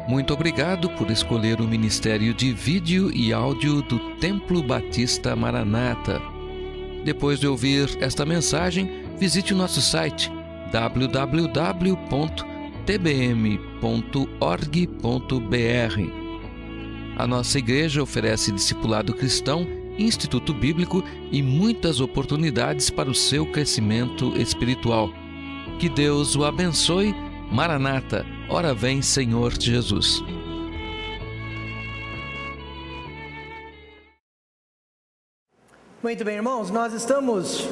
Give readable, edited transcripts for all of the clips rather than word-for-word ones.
Muito obrigado por escolher o Ministério de Vídeo e Áudio do Templo Batista Maranata. Depois de ouvir esta mensagem, visite o nosso site www.tbm.org.br. A nossa igreja oferece discipulado cristão, instituto bíblico e muitas oportunidades para o seu crescimento espiritual. Que Deus o abençoe. Maranata, ora vem, Senhor Jesus. Muito bem, irmãos, nós estamos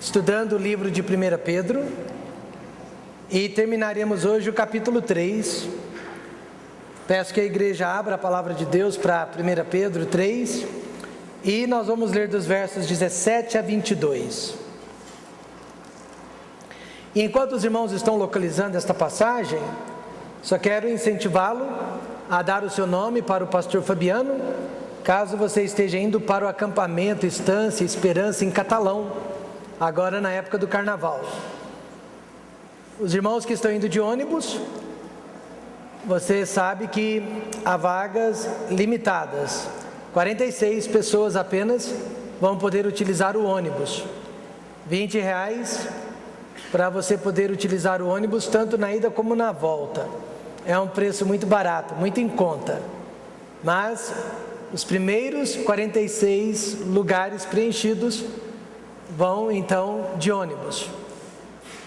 estudando o livro de 1 Pedro e terminaremos hoje o capítulo 3. Peço que a igreja abra a palavra de Deus para 1 Pedro 3 e nós vamos ler dos versos 17 a 22. E enquanto os irmãos estão localizando esta passagem, só quero incentivá-lo a dar o seu nome para o pastor Fabiano, caso você esteja indo para o acampamento Estância Esperança em Catalão, agora na época do carnaval. Os irmãos que estão indo de ônibus, você sabe que há vagas limitadas, 46 pessoas apenas vão poder utilizar o ônibus, R$20 para você poder utilizar o ônibus tanto na ida como na volta. É um preço muito barato, muito em conta. Mas os primeiros 46 lugares preenchidos vão então de ônibus.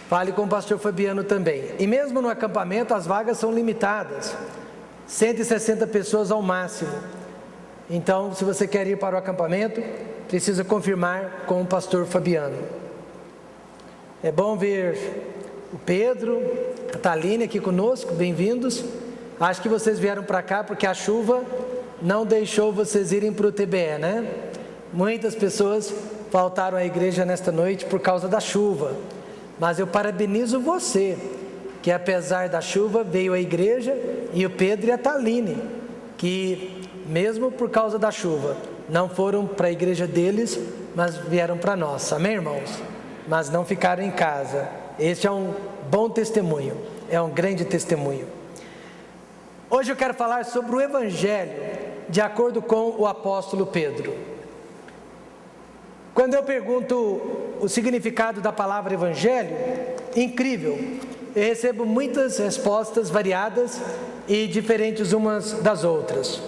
Fale com o pastor Fabiano também. E mesmo no acampamento as vagas são limitadas, 160 pessoas ao máximo. Então, se você quer ir para o acampamento, precisa confirmar com o pastor Fabiano. É bom ver o Pedro, a Thaline aqui conosco, bem-vindos. Acho que vocês vieram para cá porque a chuva não deixou vocês irem para o TBE, né? Muitas pessoas faltaram à igreja nesta noite por causa da chuva. Mas eu parabenizo você, que apesar da chuva veio à igreja, e o Pedro e a Thaline, que mesmo por causa da chuva, não foram para a igreja deles, mas vieram para a nossa. Amém, irmãos? Mas não ficaram em casa. Este é um bom testemunho, é um grande testemunho. Hoje eu quero falar sobre o Evangelho, de acordo com o apóstolo Pedro. Quando eu pergunto o significado da palavra Evangelho, incrível, eu recebo muitas respostas variadas e diferentes umas das outras.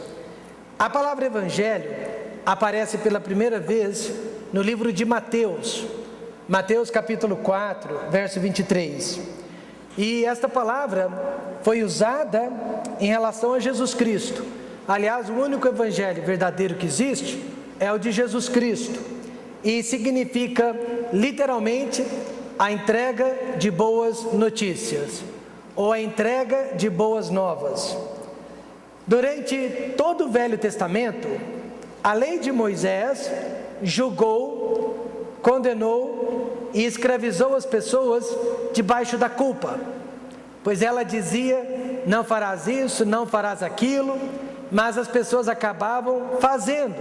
A palavra Evangelho aparece pela primeira vez no livro de Mateus, Mateus capítulo 4, verso 23. E esta palavra foi usada em relação a Jesus Cristo. Aliás, o único evangelho verdadeiro que existe é o de Jesus Cristo. E significa, literalmente, a entrega de boas notícias, ou a entrega de boas novas. Durante todo o Velho Testamento, a lei de Moisés julgou, condenou e escravizou as pessoas debaixo da culpa, pois ela dizia: não farás isso, não farás aquilo, mas as pessoas acabavam fazendo,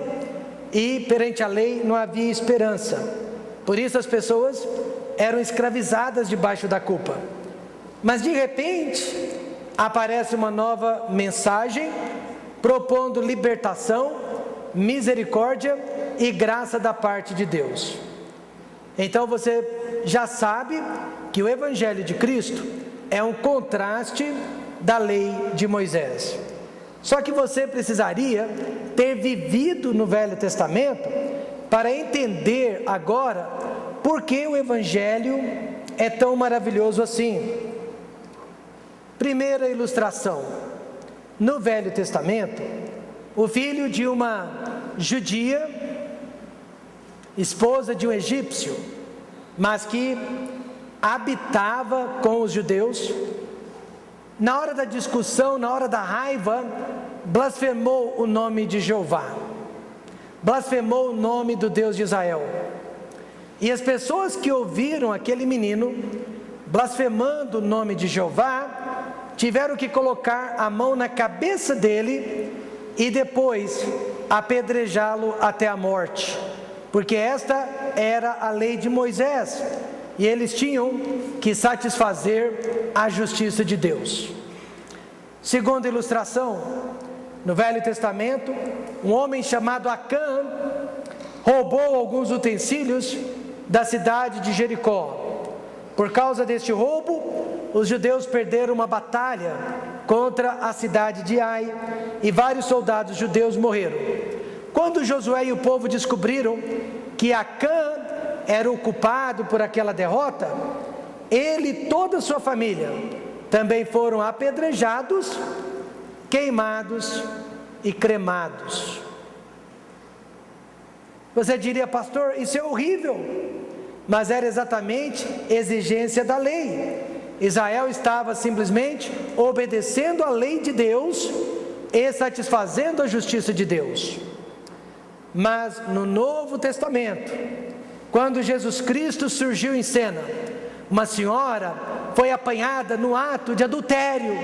e perante a lei não havia esperança. Por isso as pessoas eram escravizadas debaixo da culpa. Mas de repente aparece uma nova mensagem propondo libertação, misericórdia e graça da parte de Deus. Então você já sabe que o Evangelho de Cristo é um contraste da lei de Moisés. Só que você precisaria ter vivido no Velho Testamento para entender agora por que o Evangelho é tão maravilhoso assim. Primeira ilustração: no Velho Testamento, o filho de uma judia, esposa de um egípcio, mas que habitava com os judeus, na hora da discussão, na hora da raiva, blasfemou o nome de Jeová, blasfemou o nome do Deus de Israel. E as pessoas que ouviram aquele menino blasfemando o nome de Jeová, tiveram que colocar a mão na cabeça dele e depois apedrejá-lo até a morte, porque esta era a lei de Moisés, e eles tinham que satisfazer a justiça de Deus. Segunda ilustração, no Velho Testamento, um homem chamado Acã roubou alguns utensílios da cidade de Jericó. Por causa deste roubo, os judeus perderam uma batalha contra a cidade de Ai e vários soldados judeus morreram. Quando Josué e o povo descobriram que Acã era o culpado por aquela derrota, ele e toda a sua família também foram apedrejados, queimados e cremados. Você diria, pastor, isso é horrível, mas era exatamente exigência da lei. Israel estava simplesmente obedecendo a lei de Deus e satisfazendo a justiça de Deus. Mas no Novo Testamento, quando Jesus Cristo surgiu em cena, uma senhora foi apanhada no ato de adultério,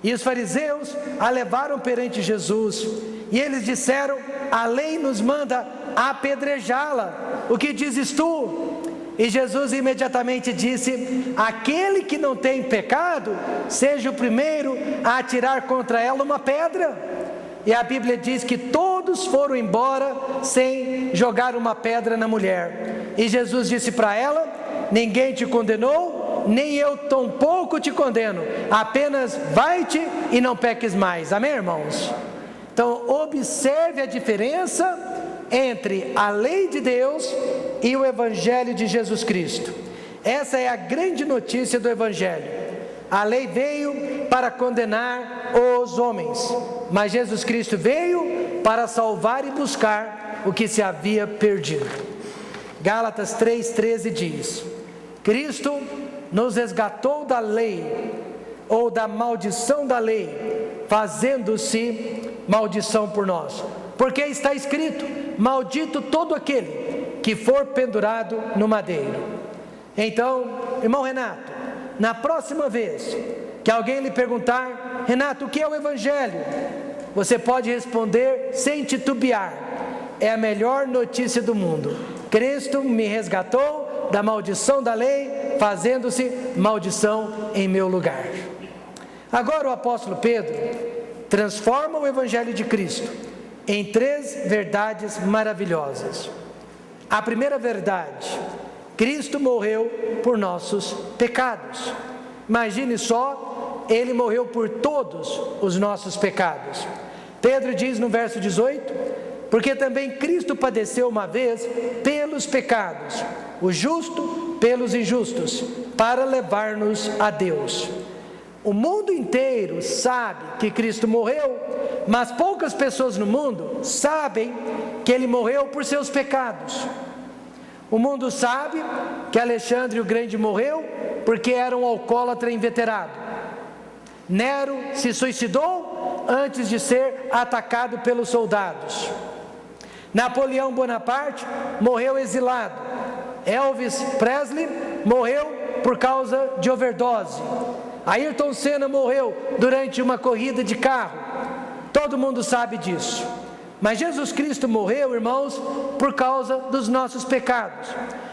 e os fariseus a levaram perante Jesus, e eles disseram: a lei nos manda apedrejá-la, o que dizes tu? E Jesus imediatamente disse: aquele que não tem pecado, seja o primeiro a atirar contra ela uma pedra. E a Bíblia diz que todos foram embora sem jogar uma pedra na mulher. E Jesus disse para ela: ninguém te condenou, nem eu tampouco te condeno, apenas vai-te e não peques mais. Amém, irmãos? Então observe a diferença entre a lei de Deus e o Evangelho de Jesus Cristo. Essa é a grande notícia do Evangelho. A lei veio para condenar os homens, mas Jesus Cristo veio para salvar e buscar o que se havia perdido. Gálatas 3,13 diz: Cristo nos resgatou da lei, ou da maldição da lei, fazendo-se maldição por nós. Porque está escrito: maldito todo aquele que for pendurado no madeiro. Então, irmão Renato, na próxima vez que alguém lhe perguntar: Renato, o que é o Evangelho? Você pode responder sem titubear: é a melhor notícia do mundo. Cristo me resgatou da maldição da lei, fazendo-se maldição em meu lugar. Agora o apóstolo Pedro transforma o Evangelho de Cristo em 3 verdades maravilhosas. A primeira verdade: Cristo morreu por nossos pecados. Imagine só, Ele morreu por todos os nossos pecados. Pedro diz no verso 18: porque também Cristo padeceu uma vez pelos pecados, o justo pelos injustos, para levar-nos a Deus. O mundo inteiro sabe que Cristo morreu, mas poucas pessoas no mundo sabem que Ele morreu por seus pecados. O mundo sabe que Alexandre o Grande morreu porque era um alcoólatra inveterado. Nero se suicidou antes de ser atacado pelos soldados. Napoleão Bonaparte morreu exilado. Elvis Presley morreu por causa de overdose. Ayrton Senna morreu durante uma corrida de carro. Todo mundo sabe disso. Mas Jesus Cristo morreu, irmãos, por causa dos nossos pecados.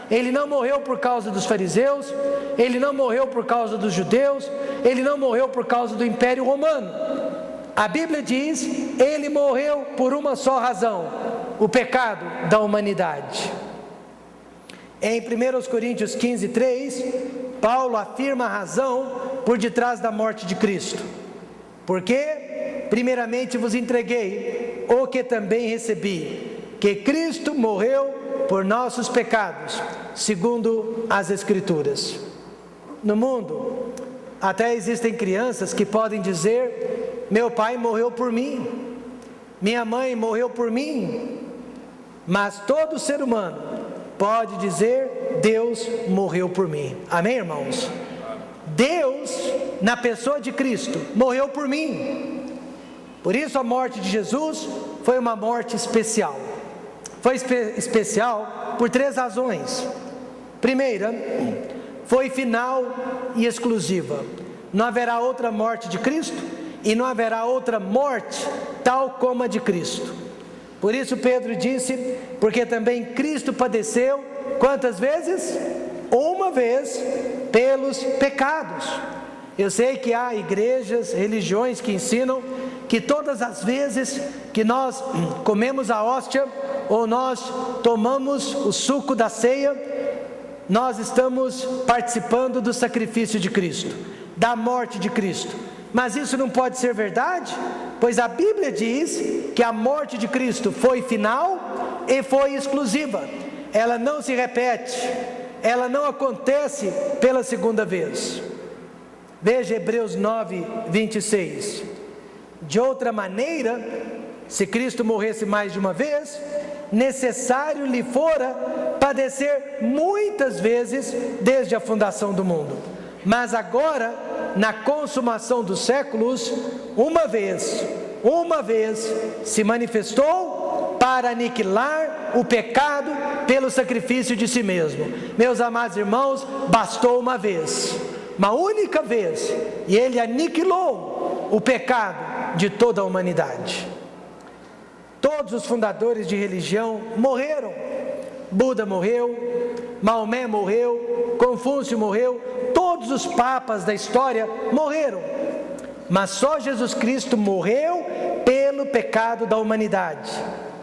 Ele não morreu por causa dos fariseus, Ele não morreu por causa dos judeus, Ele não morreu por causa do Império Romano. A Bíblia diz: Ele morreu por uma só razão: o pecado da humanidade. Em 1 Coríntios 15:3, Paulo afirma a razão por detrás da morte de Cristo. Porque primeiramente vos entreguei o que também recebi, que Cristo morreu por nossos pecados, segundo as Escrituras. No mundo, até existem crianças que podem dizer: meu pai morreu por mim, minha mãe morreu por mim. Mas todo ser humano pode dizer: Deus morreu por mim. Amém, irmãos? Deus, na pessoa de Cristo, morreu por mim. Por isso a morte de Jesus foi uma morte especial. Foi especial por 3 razões. Primeira, foi final e exclusiva. Não haverá outra morte de Cristo e não haverá outra morte tal como a de Cristo. Por isso Pedro disse: porque também Cristo padeceu, quantas vezes? Uma vez pelos pecados. Eu sei que há igrejas, religiões que ensinam que todas as vezes que nós comemos a hóstia ou nós tomamos o suco da ceia, nós estamos participando do sacrifício de Cristo, da morte de Cristo. Mas isso não pode ser verdade, pois a Bíblia diz que a morte de Cristo foi final e foi exclusiva. Ela não se repete, ela não acontece pela segunda vez. Veja Hebreus 9, 26. De outra maneira, se Cristo morresse mais de uma vez, necessário lhe fora padecer muitas vezes desde a fundação do mundo. Mas agora, na consumação dos séculos, uma vez, se manifestou para aniquilar o pecado pelo sacrifício de si mesmo. Meus amados irmãos, bastou uma vez, uma única vez, e ele aniquilou o pecado de toda a humanidade. Todos os fundadores de religião morreram. Buda morreu, Maomé morreu, Confúcio morreu, todos os papas da história morreram. Mas só Jesus Cristo morreu pelo pecado da humanidade.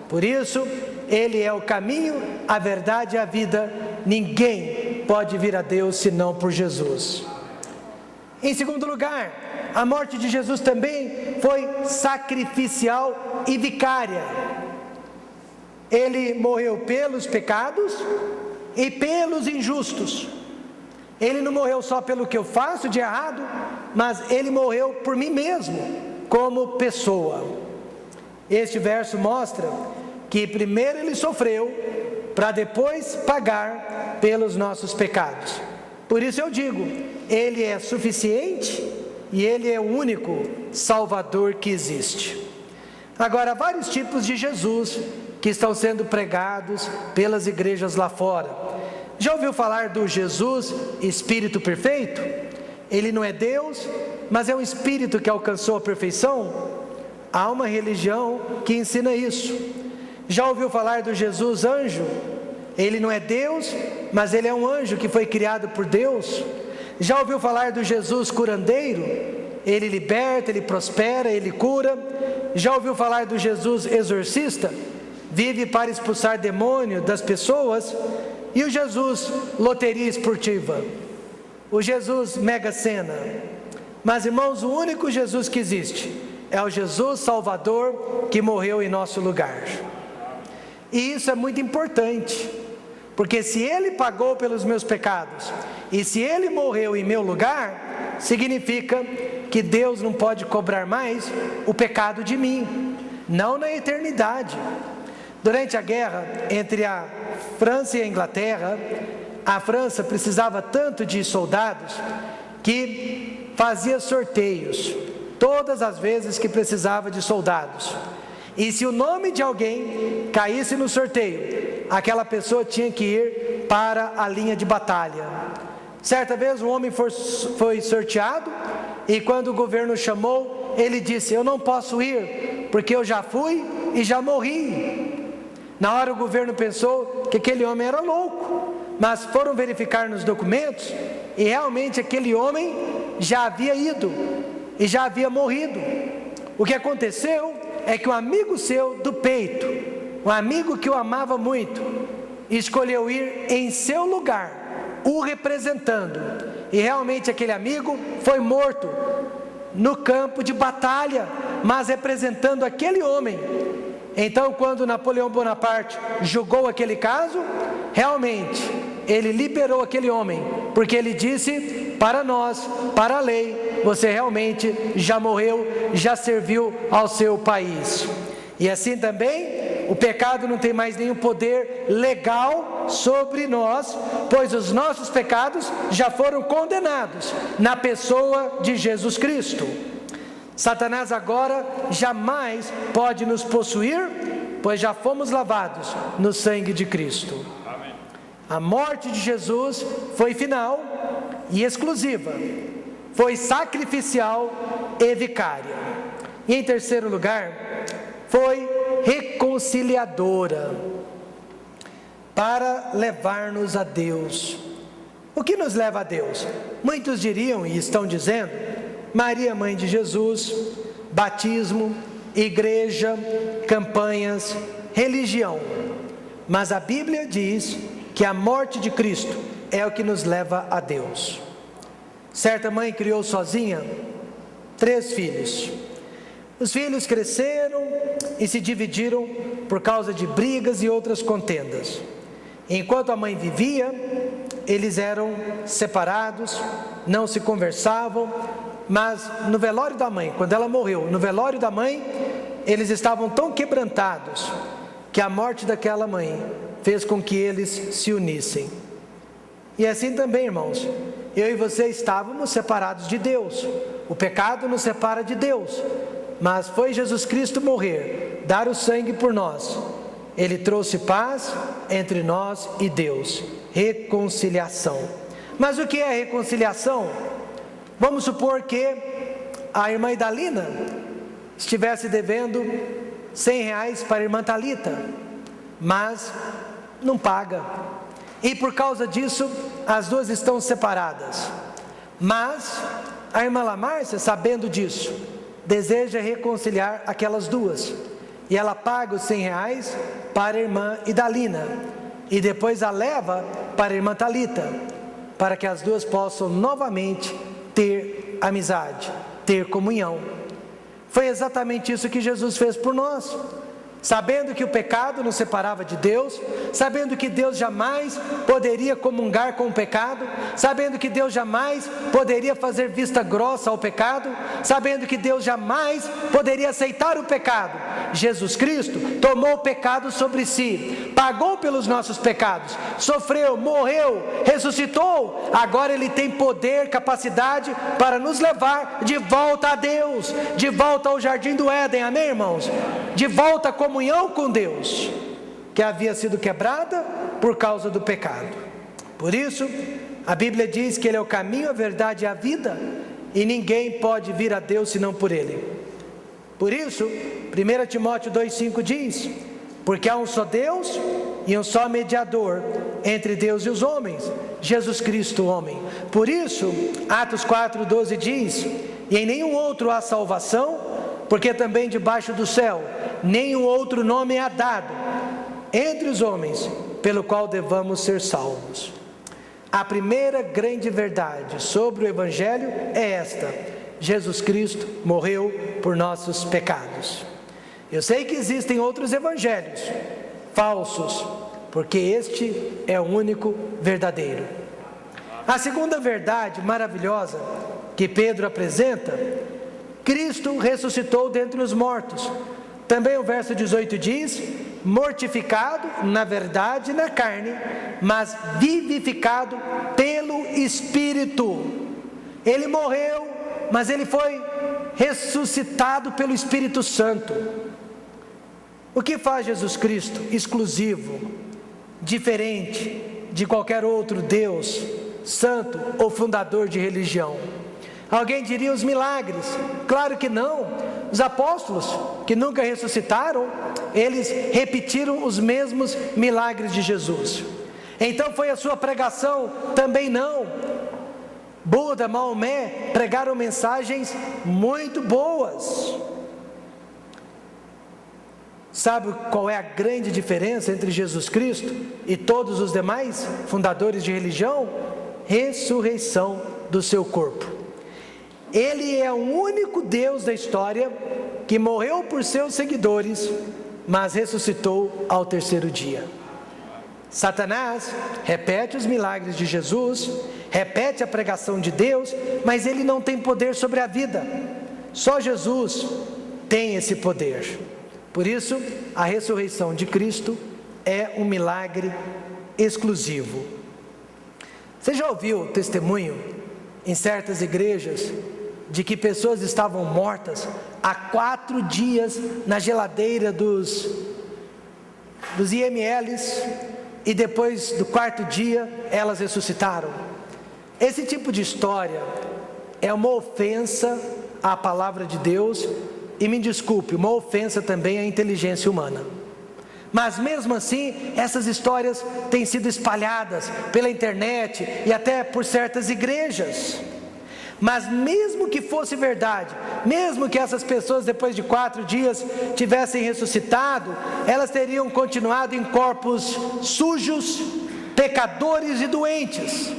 Por isso, Ele é o caminho, a verdade e a vida. Ninguém pode vir a Deus senão por Jesus. Em segundo lugar, a morte de Jesus também foi sacrificial e vicária. Ele morreu pelos pecados e pelos injustos. Ele não morreu só pelo que eu faço de errado, mas Ele morreu por mim mesmo, como pessoa. Este verso mostra que primeiro Ele sofreu, para depois pagar pelos nossos pecados. Por isso eu digo, Ele é suficiente e Ele é o único Salvador que existe. Agora, há vários tipos de Jesus que estão sendo pregados pelas igrejas lá fora. Já ouviu falar do Jesus Espírito Perfeito? Ele não é Deus, mas é um Espírito que alcançou a perfeição? Há uma religião que ensina isso. Já ouviu falar do Jesus Anjo? Ele não é Deus, mas ele é um anjo que foi criado por Deus. Já ouviu falar do Jesus Curandeiro? Ele liberta, ele prospera, ele cura. Já ouviu falar do Jesus Exorcista? Vive para expulsar demônio das pessoas. E o Jesus Loteria Esportiva? O Jesus Mega Sena? Mas irmãos, o único Jesus que existe é o Jesus Salvador que morreu em nosso lugar. E isso é muito importante, porque se Ele pagou pelos meus pecados, e se Ele morreu em meu lugar, significa que Deus não pode cobrar mais o pecado de mim, não na eternidade. Durante a guerra entre a França e a Inglaterra, a França precisava tanto de soldados, que fazia sorteios, todas as vezes que precisava de soldados. E se o nome de alguém caísse no sorteio, aquela pessoa tinha que ir para a linha de batalha. Certa vez um homem foi sorteado, e quando o governo chamou, ele disse: eu não posso ir, porque eu já fui e já morri. Na hora o governo pensou que aquele homem era louco, mas foram verificar nos documentos, e realmente aquele homem já havia ido, e já havia morrido. O que aconteceu é que um amigo seu do peito, um amigo que o amava muito, escolheu ir em seu lugar, o representando, e realmente aquele amigo foi morto no campo de batalha, mas representando aquele homem. Então, quando Napoleão Bonaparte julgou aquele caso, realmente ele liberou aquele homem, porque ele disse: para nós, para a lei, você realmente já morreu, já serviu ao seu país. E assim também, o pecado não tem mais nenhum poder legal sobre nós, pois os nossos pecados já foram condenados na pessoa de Jesus Cristo. Satanás agora jamais pode nos possuir, pois já fomos lavados no sangue de Cristo. Amém. A morte de Jesus foi final e exclusiva, foi sacrificial e vicária. E em terceiro lugar, foi reconciliadora, para levar-nos a Deus. O que nos leva a Deus? Muitos diriam e estão dizendo: Maria, mãe de Jesus, batismo, igreja, campanhas, religião. Mas a Bíblia diz que a morte de Cristo é o que nos leva a Deus. Certa mãe criou sozinha 3 filhos. Os filhos cresceram e se dividiram por causa de brigas e outras contendas. Enquanto a mãe vivia, eles eram separados, não se conversavam, mas no velório da mãe, quando ela morreu, no velório da mãe, eles estavam tão quebrantados que a morte daquela mãe fez com que eles se unissem. E assim também, irmãos, eu e você estávamos separados de Deus. O pecado nos separa de Deus, mas foi Jesus Cristo morrer, dar o sangue por nós. Ele trouxe paz entre nós e Deus, reconciliação. Mas o que é reconciliação? Vamos supor que a irmã Idalina estivesse devendo R$100 para a irmã Thalita, mas não paga. E por causa disso, as duas estão separadas. Mas a irmã Lamárcia, sabendo disso, deseja reconciliar aquelas duas. E ela paga os R$100 para a irmã Idalina. E depois a leva para a irmã Thalita, para que as duas possam novamente ter amizade, ter comunhão. Foi exatamente isso que Jesus fez por nós. Sabendo que o pecado nos separava de Deus, sabendo que Deus jamais poderia comungar com o pecado, sabendo que Deus jamais poderia fazer vista grossa ao pecado, sabendo que Deus jamais poderia aceitar o pecado, Jesus Cristo tomou o pecado sobre si, pagou pelos nossos pecados, sofreu, morreu, ressuscitou. Agora Ele tem poder, capacidade para nos levar de volta a Deus, de volta ao jardim do Éden, amém, irmãos? De volta à comunhão com Deus, que havia sido quebrada por causa do pecado. Por isso, a Bíblia diz que Ele é o caminho, a verdade e a vida, e ninguém pode vir a Deus senão por Ele. Por isso, 1 Timóteo 2,5 diz: porque há um só Deus e um só mediador entre Deus e os homens, Jesus Cristo, homem. Por isso, Atos 4,12 diz: e em nenhum outro há salvação, porque também debaixo do céu nenhum outro nome é dado entre os homens pelo qual devamos ser salvos. A primeira grande verdade sobre o Evangelho é esta: Jesus Cristo morreu por nossos pecados. Eu sei que existem outros evangelhos falsos, porque este é o único verdadeiro. A segunda verdade maravilhosa que Pedro apresenta: Cristo ressuscitou dentre os mortos. Também o verso 18 diz: mortificado, na verdade, na carne, mas vivificado pelo Espírito. Ele morreu, mas ele foi ressuscitado pelo Espírito Santo. O que faz Jesus Cristo exclusivo, diferente de qualquer outro Deus, santo ou fundador de religião? Alguém diria os milagres. Claro que não. Os apóstolos, que nunca ressuscitaram, eles repetiram os mesmos milagres de Jesus. Então foi a sua pregação? Também não. Buda, Maomé pregaram mensagens muito boas. Sabe qual é a grande diferença entre Jesus Cristo e todos os demais fundadores de religião? Ressurreição do seu corpo. Ele é o único Deus da história que morreu por seus seguidores, mas ressuscitou ao terceiro dia. Satanás repete os milagres de Jesus, repete a pregação de Deus, mas ele não tem poder sobre a vida. Só Jesus tem esse poder. Por isso, a ressurreição de Cristo é um milagre exclusivo. Você já ouviu testemunho em certas igrejas de que pessoas estavam mortas há 4 dias na geladeira dos IMLs, e depois do 4º dia elas ressuscitaram? Esse tipo de história é uma ofensa à palavra de Deus, e me desculpe, uma ofensa também à inteligência humana. Mas mesmo assim, essas histórias têm sido espalhadas pela internet e até por certas igrejas. Mas mesmo que fosse verdade, mesmo que essas pessoas depois de 4 dias tivessem ressuscitado, elas teriam continuado em corpos sujos, pecadores e doentes.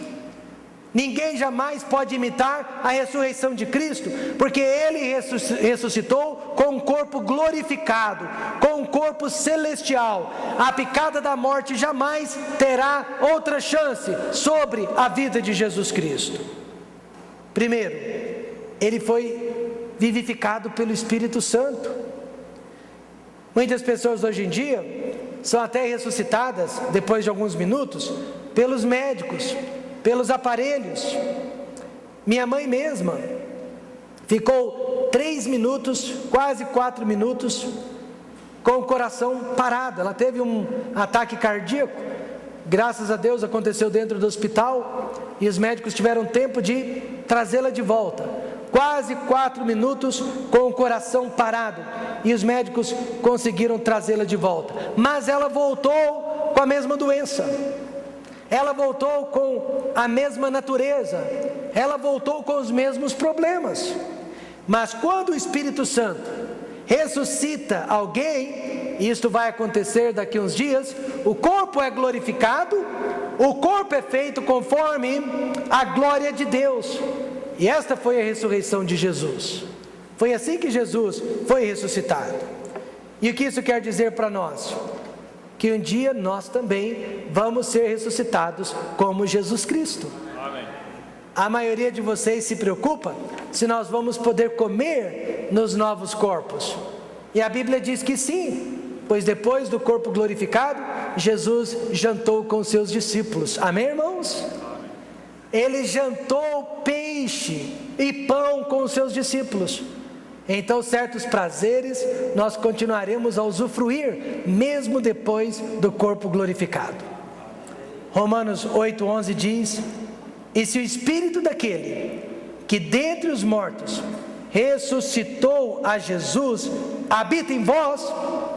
Ninguém jamais pode imitar a ressurreição de Cristo, porque Ele ressuscitou com um corpo glorificado, com um corpo celestial. A picada da morte jamais terá outra chance sobre a vida de Jesus Cristo. Primeiro, Ele foi vivificado pelo Espírito Santo. Muitas pessoas hoje em dia são até ressuscitadas, depois de alguns minutos, pelos médicos, pelos aparelhos. Minha mãe mesma ficou 3 minutos, quase 4 minutos, com o coração parado. Ela teve um ataque cardíaco, graças a Deus aconteceu dentro do hospital, e os médicos tiveram tempo de trazê-la de volta. Quase 4 minutos com o coração parado, e os médicos conseguiram trazê-la de volta. Mas ela voltou com a mesma doença. Ela voltou com a mesma natureza, ela voltou com os mesmos problemas. Mas quando o Espírito Santo ressuscita alguém, e isto vai acontecer daqui a uns dias, o corpo é glorificado, o corpo é feito conforme a glória de Deus. E esta foi a ressurreição de Jesus. Foi assim que Jesus foi ressuscitado. E o que isso quer dizer para nós? Que um dia nós também vamos ser ressuscitados como Jesus Cristo. Amém. A maioria de vocês se preocupa se nós vamos poder comer nos novos corpos. E a Bíblia diz que sim, pois depois do corpo glorificado, Jesus jantou com seus discípulos. Amém, irmãos? Amém. Ele jantou peixe e pão com os seus discípulos. Então certos prazeres nós continuaremos a usufruir, mesmo depois do corpo glorificado. Romanos 8:11 diz: e se o Espírito daquele que dentre os mortos ressuscitou a Jesus habita em vós,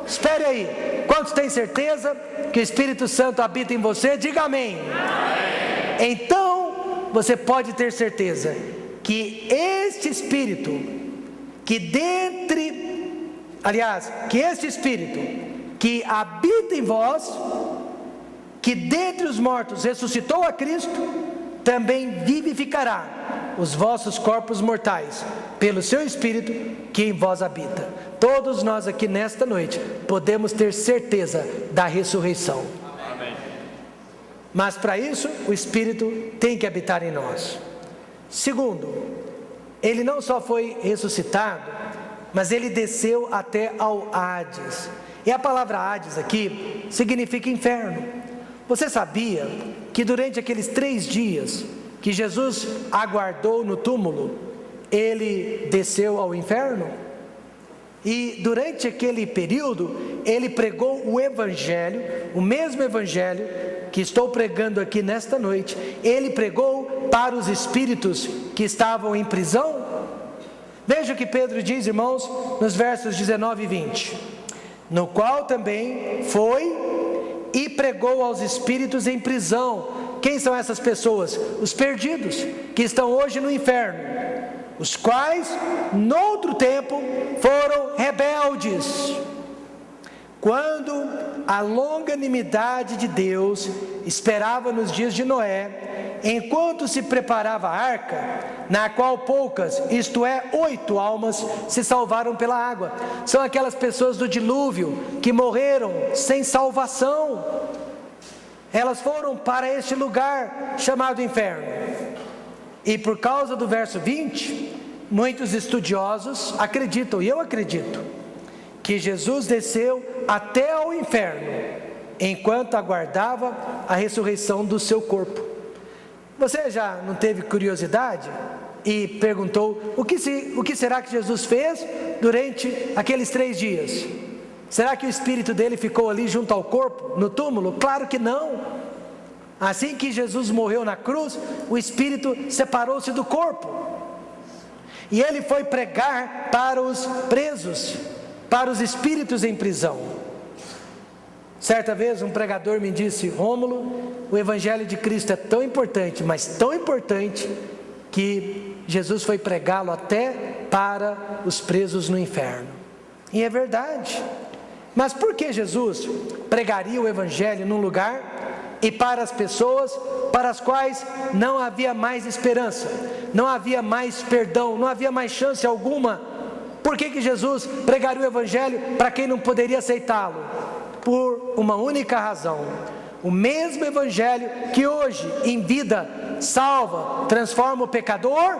espere aí, quantos têm certeza que o Espírito Santo habita em você? Diga amém. Amém. Então você pode ter certeza que este Espírito, que este Espírito que habita em vós, que dentre os mortos ressuscitou a Cristo, também vivificará os vossos corpos mortais, pelo seu Espírito que em vós habita. Todos nós aqui nesta noite podemos ter certeza da ressurreição. Amém. Mas para isso o Espírito tem que habitar em nós. Segundo, Ele não só foi ressuscitado, mas Ele desceu até ao Hades. E a palavra Hades aqui significa inferno. Você sabia que durante aqueles 3 dias que Jesus aguardou no túmulo, Ele desceu ao inferno? E durante aquele período, Ele pregou o Evangelho, o mesmo Evangelho que estou pregando aqui nesta noite. Ele pregou para os espíritos que estavam em prisão. Veja o que Pedro diz, irmãos, nos versos 19 e 20: no qual também foi e pregou aos espíritos em prisão. Quem são essas pessoas? Os perdidos, que estão hoje no inferno, os quais, noutro tempo, foram rebeldes, quando a longanimidade de Deus esperava nos dias de Noé, enquanto se preparava a arca, na qual poucas, isto é, 8 almas, se salvaram pela água. São aquelas pessoas do dilúvio que morreram sem salvação. Elas foram para este lugar chamado inferno. E por causa do verso 20, muitos estudiosos acreditam, e eu acredito, que Jesus desceu até ao inferno, enquanto aguardava a ressurreição do seu corpo. Você já não teve curiosidade e perguntou, o que será que Jesus fez durante aqueles 3 dias? Será que o Espírito dele ficou ali junto ao corpo, no túmulo? Claro que não. Assim que Jesus morreu na cruz, o Espírito separou-se do corpo, e ele foi pregar para os presos, para os espíritos em prisão. Certa vez um pregador me disse: Rômulo, o Evangelho de Cristo é tão importante, mas tão importante, que Jesus foi pregá-lo até para os presos no inferno. E é verdade. Mas por que Jesus pregaria o Evangelho num lugar e para as pessoas para as quais não havia mais esperança, não havia mais perdão, não havia mais chance alguma? Por que Jesus pregaria o Evangelho para quem não poderia aceitá-lo? Por uma única razão: o mesmo Evangelho que hoje em vida salva, transforma o pecador,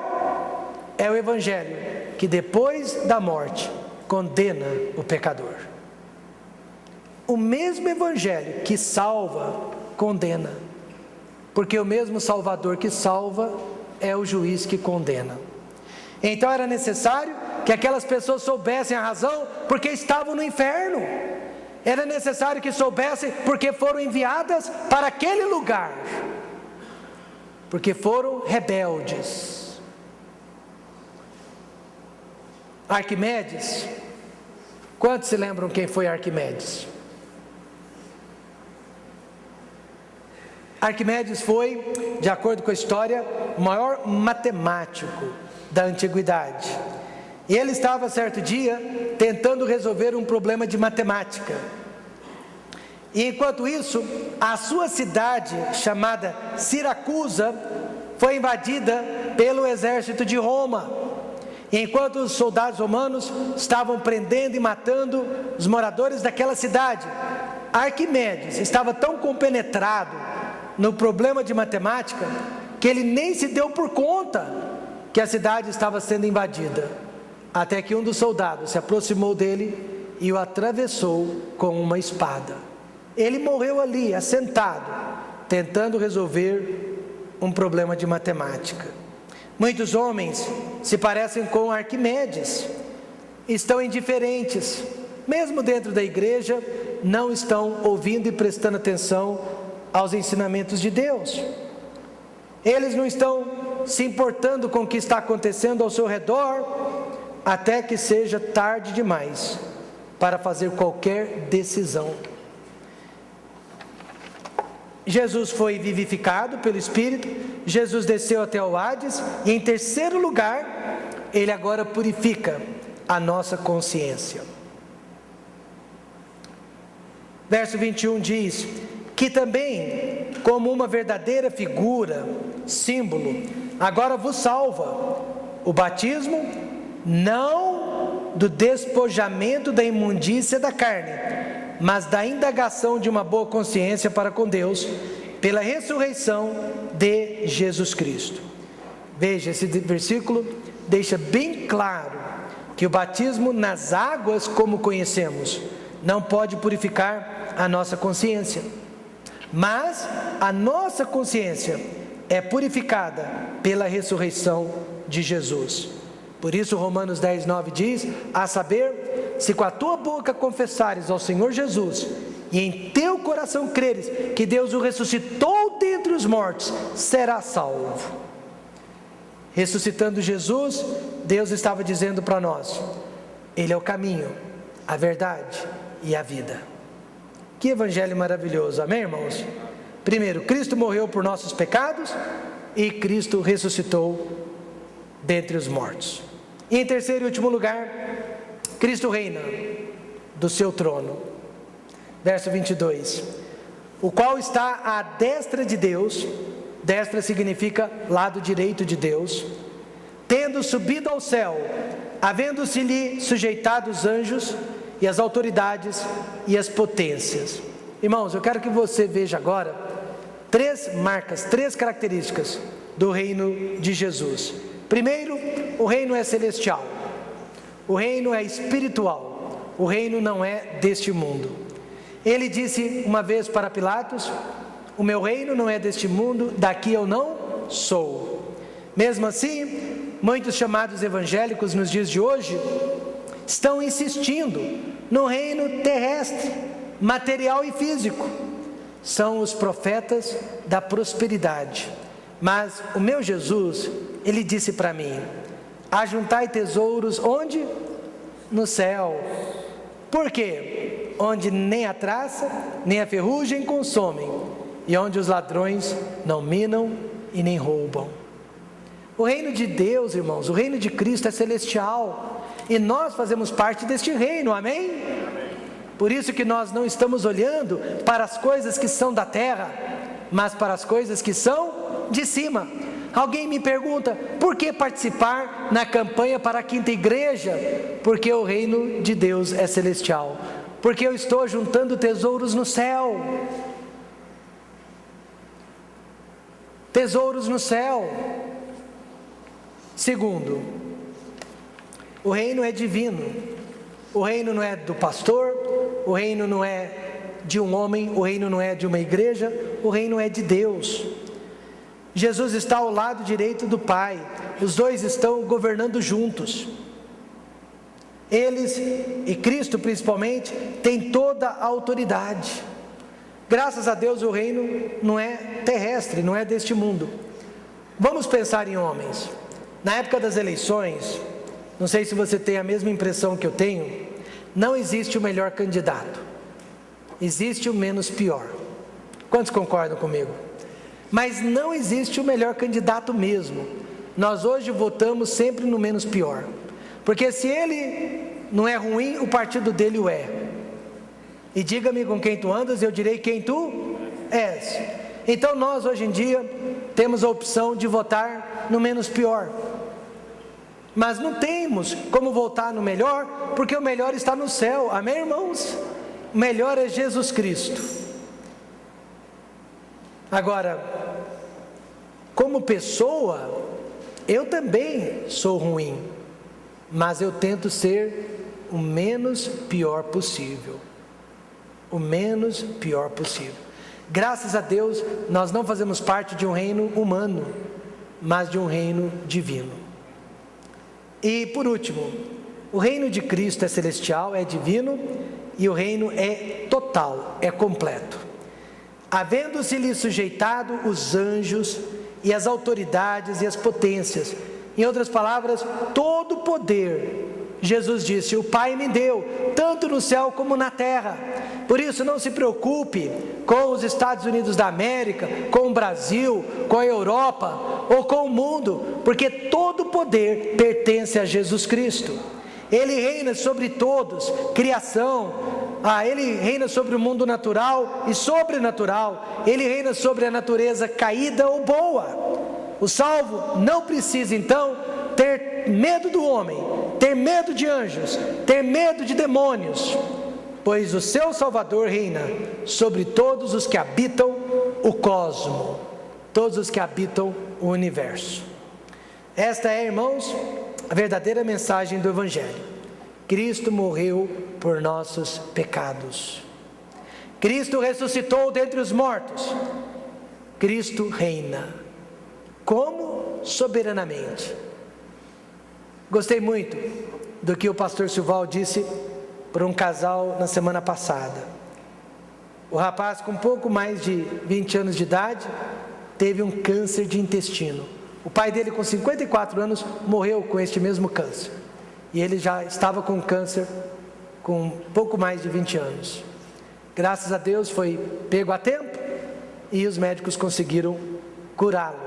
é o Evangelho que depois da morte condena o pecador. O mesmo Evangelho que salva, condena, porque o mesmo Salvador que salva é o juiz que condena. Então era necessário que aquelas pessoas soubessem a razão porque estavam no inferno. Era necessário que soubessem porque foram enviadas para aquele lugar, porque foram rebeldes. Arquimedes, quantos se lembram quem foi Arquimedes? Arquimedes foi, de acordo com a história, o maior matemático da antiguidade. E ele estava certo dia tentando resolver um problema de matemática. E enquanto isso, a sua cidade, chamada Siracusa, foi invadida pelo exército de Roma. E enquanto os soldados romanos estavam prendendo e matando os moradores daquela cidade, Arquimedes estava tão compenetrado no problema de matemática que ele nem se deu por conta que a cidade estava sendo invadida, até que um dos soldados se aproximou dele e o atravessou com uma espada. Ele morreu ali, assentado, tentando resolver um problema de matemática. Muitos homens se parecem com Arquimedes, estão indiferentes, mesmo dentro da igreja, não estão ouvindo e prestando atenção aos ensinamentos de Deus. Eles não estão se importando com o que está acontecendo ao seu redor, até que seja tarde demais para fazer qualquer decisão. Jesus foi vivificado pelo Espírito, Jesus desceu até o Hades, e em terceiro lugar, Ele agora purifica a nossa consciência. Verso 21 diz que também, como uma verdadeira figura, símbolo, agora vos salva o batismo, não do despojamento da imundícia da carne, mas da indagação de uma boa consciência para com Deus, pela ressurreição de Jesus Cristo. Veja, esse versículo deixa bem claro que o batismo nas águas, como conhecemos, não pode purificar a nossa consciência, mas a nossa consciência é purificada pela ressurreição de Jesus. Por isso Romanos 10:9 diz: a saber, se com a tua boca confessares ao Senhor Jesus e em teu coração creres que Deus o ressuscitou dentre os mortos, serás salvo. Ressuscitando Jesus, Deus estava dizendo para nós: Ele é o caminho, a verdade e a vida. Que evangelho maravilhoso, amém, irmãos? Primeiro, Cristo morreu por nossos pecados e Cristo ressuscitou dentre os mortos. E em terceiro e último lugar, Cristo reina do seu trono. Verso 22, o qual está à destra de Deus, destra significa lado direito de Deus, tendo subido ao céu, havendo-se-lhe sujeitado os anjos e as autoridades e as potências. Irmãos, eu quero que você veja agora três marcas, três características do reino de Jesus. Primeiro, o reino é celestial, o reino é espiritual, o reino não é deste mundo. Ele disse uma vez para Pilatos: o meu reino não é deste mundo, daqui eu não sou. Mesmo assim, muitos chamados evangélicos nos dias de hoje estão insistindo no reino terrestre, material e físico. São os profetas da prosperidade. Mas o meu Jesus, Ele disse para mim: ajuntai tesouros onde? No céu. Por quê? onde nem a traça, nem a ferrugem consomem, e onde os ladrões não minam e nem roubam. O reino de Deus, irmãos, o reino de Cristo é celestial, e nós fazemos parte deste reino, amém? Por isso que nós não estamos olhando para as coisas que são da terra, mas para as coisas que são de cima. Alguém me pergunta, por que participar na campanha para a quinta igreja? Porque o reino de Deus é celestial, porque eu estou juntando tesouros no céu. Tesouros no céu. Segundo, o reino é divino. O reino não é do pastor, o reino não é de um homem, o reino não é de uma igreja, o reino é de Deus. Jesus está ao lado direito do Pai, os dois estão governando juntos. Eles, e Cristo principalmente, tem toda a autoridade. Graças a Deus o reino não é terrestre, não é deste mundo. Vamos pensar em homens. Na época das eleições, não sei se você tem a mesma impressão que eu tenho, não existe o melhor candidato, existe o menos pior. Quantos concordam comigo? Mas não existe o melhor candidato mesmo. Nós hoje votamos sempre no menos pior, porque se ele não é ruim, o partido dele o é. E diga-me com quem tu andas, eu direi quem tu és. Então nós hoje em dia temos a opção de votar no menos pior, mas não temos como votar no melhor, porque o melhor está no céu, amém, irmãos? O melhor é Jesus Cristo. Agora, como pessoa, eu também sou ruim, mas eu tento ser o menos pior possível. O menos pior possível. Graças a Deus, nós não fazemos parte de um reino humano, mas de um reino divino. E por último, o reino de Cristo é celestial, é divino, e o reino é total, é completo. Havendo-se-lhe sujeitado os anjos e as autoridades e as potências, em outras palavras, todo o poder, Jesus disse, o Pai me deu, tanto no céu como na terra. Por isso não se preocupe com os Estados Unidos da América, com o Brasil, com a Europa ou com o mundo, porque todo o poder pertence a Jesus Cristo. Ele reina sobre todos, criação, Ele reina sobre o mundo natural e sobrenatural, Ele reina sobre a natureza caída ou boa. O salvo não precisa então ter medo do homem, ter medo de anjos, ter medo de demônios, pois o seu Salvador reina sobre todos os que habitam o cosmo, todos os que habitam o universo. Esta é, irmãos, a verdadeira mensagem do Evangelho. Cristo morreu por nossos pecados. Cristo ressuscitou dentre os mortos. Cristo reina. Como? Soberanamente. Gostei muito do que o pastor Silval disse para um casal na semana passada. O rapaz com pouco mais de 20 anos de idade teve um câncer de intestino. O pai dele com 54 anos morreu com este mesmo câncer. E ele já estava com câncer com pouco mais de 20 anos. Graças a Deus foi pego a tempo e os médicos conseguiram curá-lo.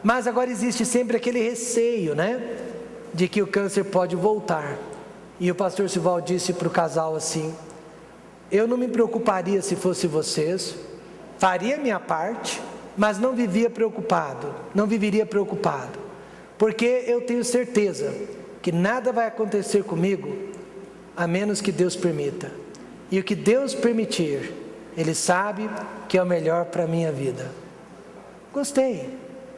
Mas agora existe sempre aquele receio, né? De que o câncer pode voltar. E o pastor Silval disse para o casal assim: eu não me preocuparia se fosse vocês, faria a minha parte, mas não viviria preocupado, porque eu tenho certeza que nada vai acontecer comigo, a menos que Deus permita, e o que Deus permitir, Ele sabe que é o melhor para a minha vida. Gostei,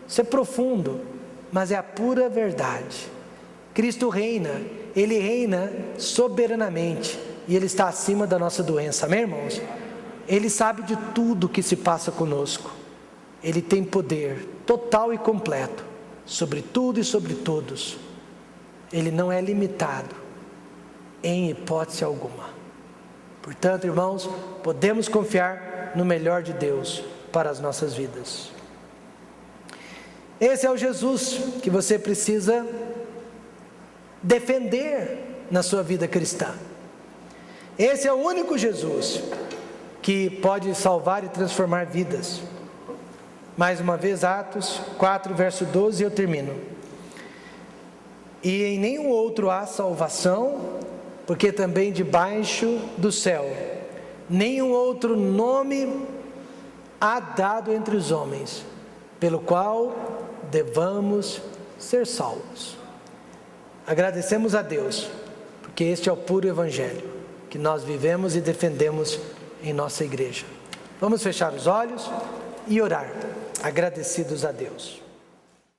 isso é profundo, mas é a pura verdade. Cristo reina, Ele reina soberanamente, e Ele está acima da nossa doença, amém, irmãos? Ele sabe de tudo que se passa conosco, Ele tem poder total e completo, sobre tudo e sobre todos. Ele não é limitado, em hipótese alguma. Portanto, irmãos, podemos confiar no melhor de Deus para as nossas vidas. Esse é o Jesus que você precisa defender na sua vida cristã. Esse é o único Jesus que pode salvar e transformar vidas. Mais uma vez, Atos 4, verso 12, eu termino. E em nenhum outro há salvação, porque também debaixo do céu nenhum outro nome há dado entre os homens, pelo qual devamos ser salvos. Agradecemos a Deus, porque este é o puro Evangelho que nós vivemos e defendemos em nossa igreja. Vamos fechar os olhos e orar, agradecidos a Deus.